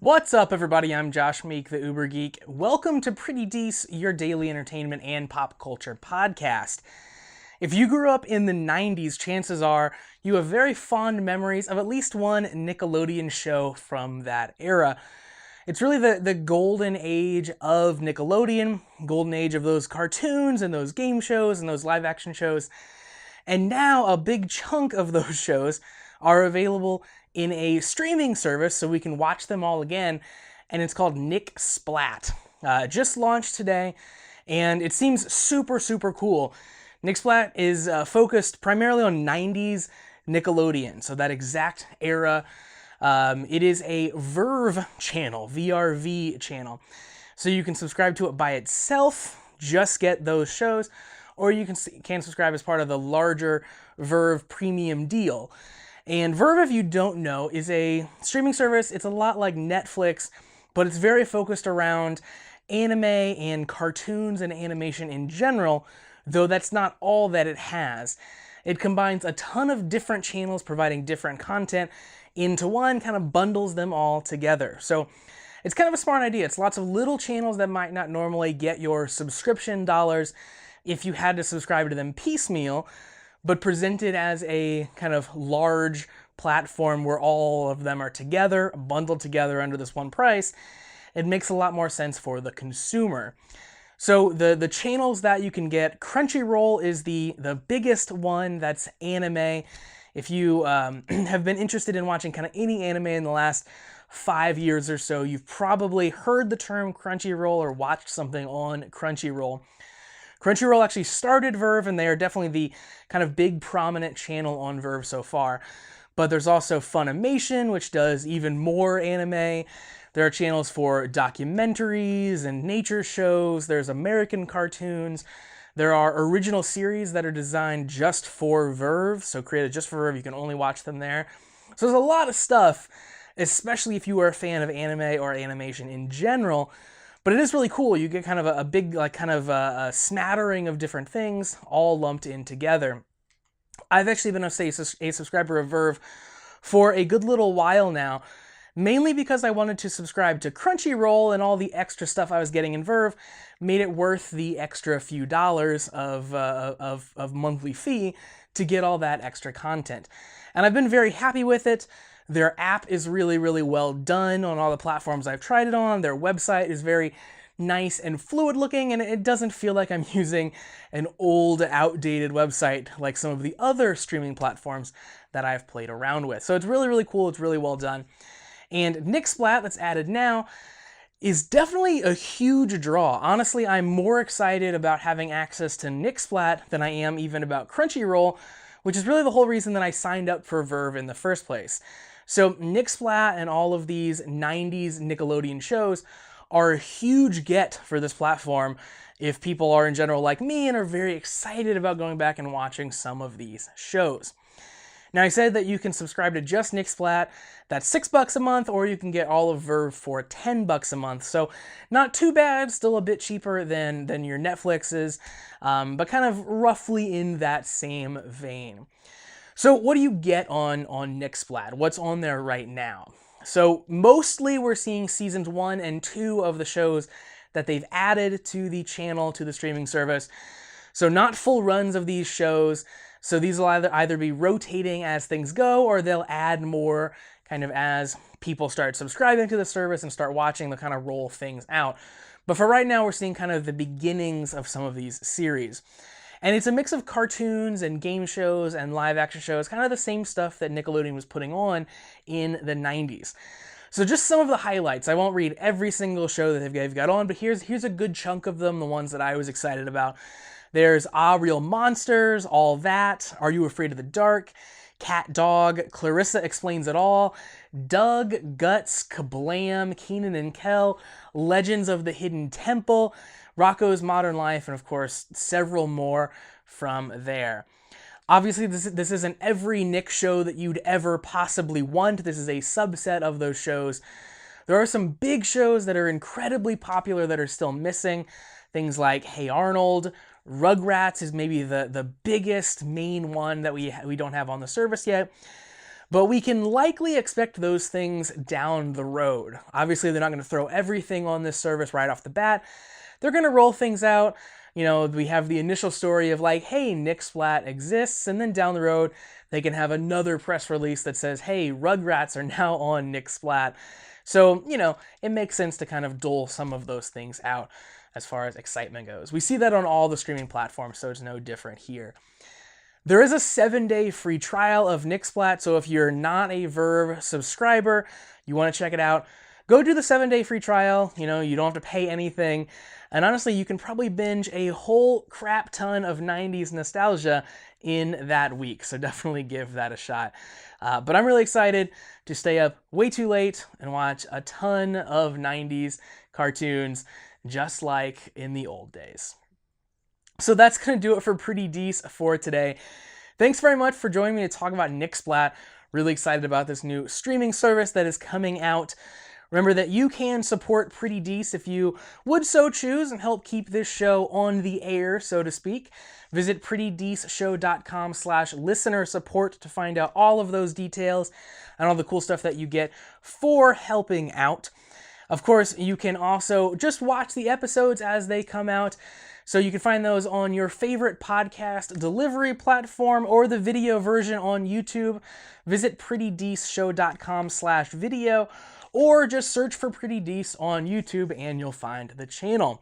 What's up, everybody? I'm Josh Meek, the Uber Geek. Welcome to Pretty Dece, your daily entertainment and pop culture podcast. If you grew up in the 90s, chances are you have very fond memories of at least one Nickelodeon show from that era. It's really the golden age of Nickelodeon, golden age of those cartoons and those game shows and those live action shows. And now a big chunk of those shows are available in a streaming service so we can watch them all again, and it's called NickSplat. Just launched today, and it seems super cool. NickSplat is focused primarily on 90s Nickelodeon, so that exact era. It is a VRV channel, VRV channel. So you can subscribe to it by itself, just get those shows, or you can subscribe as part of the larger VRV premium deal. And VRV, if you don't know, is a streaming service. It's a lot like Netflix, but it's very focused around anime and cartoons and animation in general, though that's not all that it has. It combines a ton of different channels providing different content into one, kind of bundles them all together. So it's kind of a smart idea. It's lots of little channels that might not normally get your subscription dollars if you had to subscribe to them piecemeal, but presented as a kind of large platform where all of them are together, bundled together under this one price. It makes a lot more sense for the consumer. So the channels that you can get, Crunchyroll is the biggest one. That's anime. If you have been interested in watching kind of any anime in the last 5 years or so, you've probably heard the term Crunchyroll or watched something on Crunchyroll. Crunchyroll actually started VRV, and they are definitely the kind of big prominent channel on VRV so far. But there's also Funimation, which does even more anime. There are channels for documentaries and nature shows. There's American cartoons. There are original series that are designed just for VRV, so created just for VRV. You can only watch them there. So there's a lot of stuff, especially if you are a fan of anime or animation in general. But it is really cool. You get kind of a big, like, kind of a smattering of different things all lumped in together. I've actually been a subscriber of VRV for a good little while now, mainly because I wanted to subscribe to Crunchyroll, and all the extra stuff I was getting in VRV made it worth the extra few dollars of monthly fee to get all that extra content. And I've been very happy with it. Their app is really well done on all the platforms I've tried it on. Their website is very nice and fluid looking, and it doesn't feel like I'm using an old, outdated website like some of the other streaming platforms that I've played around with. So it's really cool. It's really well done. And NickSplat, that's added now, is definitely a huge draw. Honestly, I'm more excited about having access to NickSplat than I am even about Crunchyroll, which is really the whole reason that I signed up for VRV in the first place. So NickSplat and all of these 90s Nickelodeon shows are a huge get for this platform if people are in general like me and are very excited about going back and watching some of these shows. Now, I said that you can subscribe to just NickSplat. That's $6 a month, or you can get all of VRV for $10 a month. So not too bad, still a bit cheaper than your Netflix's, but kind of roughly in that same vein. So what do you get on NickSplat? What's on there right now? So mostly we're seeing seasons 1 and 2 of the shows that they've added to the channel, to the streaming service. So not full runs of these shows. So these will either be rotating as things go, or they'll add more kind of as people start subscribing to the service and start watching. They'll kind of roll things out. But for right now, we're seeing kind of the beginnings of some of these series. And it's a mix of cartoons and game shows and live action shows, kind of the same stuff that Nickelodeon was putting on in the 90s. So just some of the highlights. I won't read every single show that they've got on, but here's a good chunk of them, the ones that I was excited about. There's Ah Real Monsters, All That, Are You Afraid of the Dark, Cat Dog, Clarissa Explains It All, Doug, Guts, Kablam, Kenan and Kel, Legends of the Hidden Temple, Rocko's Modern Life, and of course, several more from there. Obviously, this isn't every Nick show that you'd ever possibly want. This is a subset of those shows. There are some big shows that are incredibly popular that are still missing. Things like Hey Arnold, Rugrats is maybe the biggest main one that we don't have on the service yet. But we can likely expect those things down the road. Obviously, they're not going to throw everything on this service right off the bat. They're going to roll things out. You know, we have the initial story of like, hey, NickSplat exists, and then down the road, they can have another press release that says, hey, Rugrats are now on NickSplat. So, you know, it makes sense to kind of dole some of those things out as far as excitement goes. We see that on all the streaming platforms, so it's no different here. There is a 7-day free trial of NickSplat, so if you're not a Verve subscriber, you want to check it out, go do the 7-day free trial. You know, you don't have to pay anything. And honestly, you can probably binge a whole crap ton of 90s nostalgia in that week. So definitely give that a shot. But I'm really excited to stay up way too late and watch a ton of 90s cartoons just like in the old days. So that's going to do it for Pretty Dece for today. Thanks very much for joining me to talk about NickSplat. Really excited about this new streaming service that is coming out. Remember that you can support Pretty Dece if you would so choose and help keep this show on the air, so to speak. Visit prettydeceshow.com/listener support to find out all of those details and all the cool stuff that you get for helping out. Of course, you can also just watch the episodes as they come out. So you can find those on your favorite podcast delivery platform or the video version on YouTube. Visit prettydeceshow.com/video. Or just search for Pretty Dece on YouTube and you'll find the channel.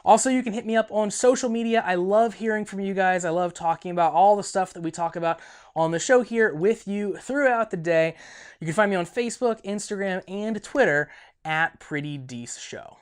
Also, you can hit me up on social media. I love hearing from you guys. I love talking about all the stuff that we talk about on the show here with you throughout the day. You can find me on Facebook, Instagram, and Twitter at Pretty Dece Show.